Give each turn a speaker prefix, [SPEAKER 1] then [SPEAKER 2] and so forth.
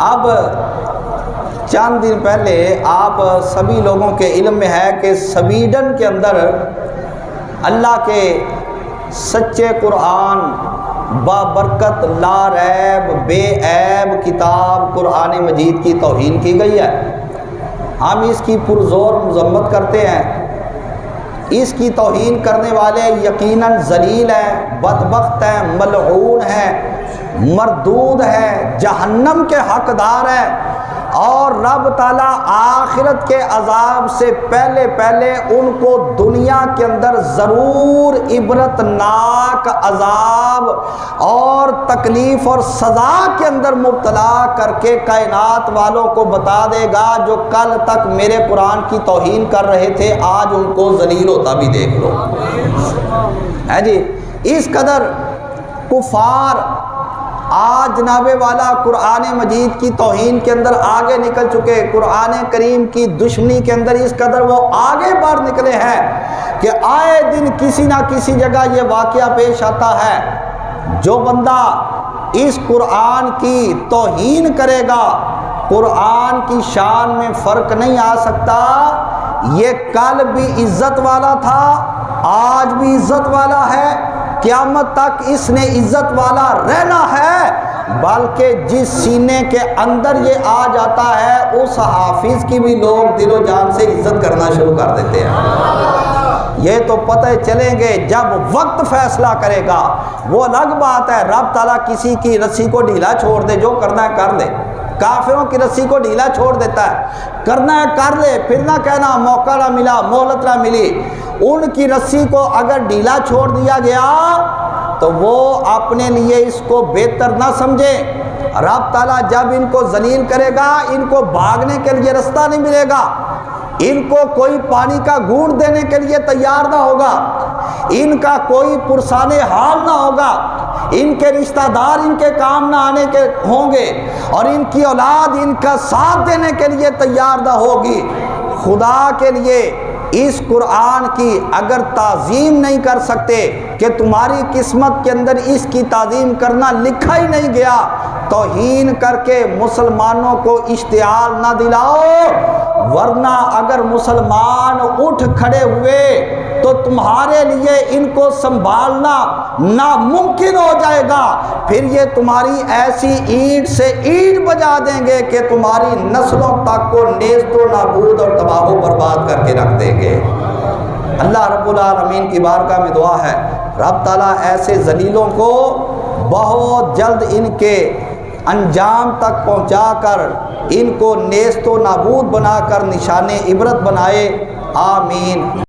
[SPEAKER 1] اب چند دن پہلے آپ سبھی لوگوں کے علم میں ہے کہ سویڈن کے اندر اللہ کے سچے قرآن بابرکت لا ریب بے عیب کتاب قرآن مجید کی توہین کی گئی ہے۔ ہم اس کی پرزور مذمت کرتے ہیں۔ اس کی توہین کرنے والے یقیناً ذلیل ہیں، بدبخت ہیں، ملعون ہیں، مردود ہیں، جہنم کے حقدار ہیں، اور رب تعالیٰ آخرت کے عذاب سے پہلے پہلے ان کو دنیا کے اندر ضرور عبرتناک عذاب اور تکلیف اور سزا کے اندر مبتلا کر کے کائنات والوں کو بتا دے گا جو کل تک میرے قرآن کی توہین کر رہے تھے آج ان کو ذلیل ہوتا بھی دیکھ لو۔ ہے جی، اس قدر کفار آج جناب والا قرآن مجید کی توہین کے اندر آگے نکل چکے، قرآن کریم کی دشمنی کے اندر اس قدر وہ آگے بڑھ نکلے ہیں کہ آئے دن کسی نہ کسی جگہ یہ واقعہ پیش آتا ہے، جو بندہ اس قرآن کی توہین کرے گا قرآن کی شان میں فرق نہیں آ سکتا، یہ کل بھی عزت والا تھا آج بھی عزت والا ہے، قیامت تک اس نے عزت والا رہنا ہے، بلکہ جس سینے کے اندر یہ آ جاتا ہے اس حافظ کی بھی لوگ دل و جان سے عزت کرنا شروع کر دیتے ہیں۔ یہ تو پتہ چلیں گے جب وقت فیصلہ کرے گا، وہ الگ بات ہے۔ رب تعالیٰ کسی کی رسی کو ڈھیلا چھوڑ دے، جو کرنا ہے کر لے، کافروں کی رسی کو ڈھیلا چھوڑ دیتا ہے، کرنا ہے کر لے، پھر نہ کہنا موقع نہ ملا، مہلت نہ ملی۔ ان کی رسی کو اگر ڈھیلا چھوڑ دیا گیا تو وہ اپنے لیے اس کو بہتر نہ سمجھے۔ رب تعالیٰ جب ان کو ذلیل کرے گا ان کو بھاگنے کے لیے رستہ نہیں ملے گا، ان کو کوئی پانی کا گھونٹ دینے کے لیے تیار نہ ہوگا، ان کا کوئی پرسان حال نہ ہوگا، ان کے رشتہ دار ان کے کام نہ آنے کے ہوں گے، اور ان کی اولاد ان کا ساتھ دینے کے لیے تیار نہ ہوگی۔ خدا کے لیے اس قرآن کی اگر تعظیم نہیں کر سکتے کہ تمہاری قسمت کے اندر اس کی تعظیم کرنا لکھا ہی نہیں گیا، توہین کر کے مسلمانوں کو اشتعال نہ دلاؤ، ورنہ اگر مسلمان اٹھ کھڑے ہوئے تو تمہارے لیے ان کو سنبھالنا ناممکن ہو جائے گا، پھر یہ تمہاری ایسی اینٹ سے اینٹ بجا دیں گے کہ تمہاری نسلوں تک کو نیست و نابود اور تباہ و برباد کر کے رکھ دیں گے۔ اللہ رب العالمین کی بارگاہ میں دعا ہے رب تعالیٰ ایسے ذلیلوں کو بہت جلد ان کے انجام تک پہنچا کر ان کو نیست و نابود بنا کر نشان عبرت بنائے، آمین۔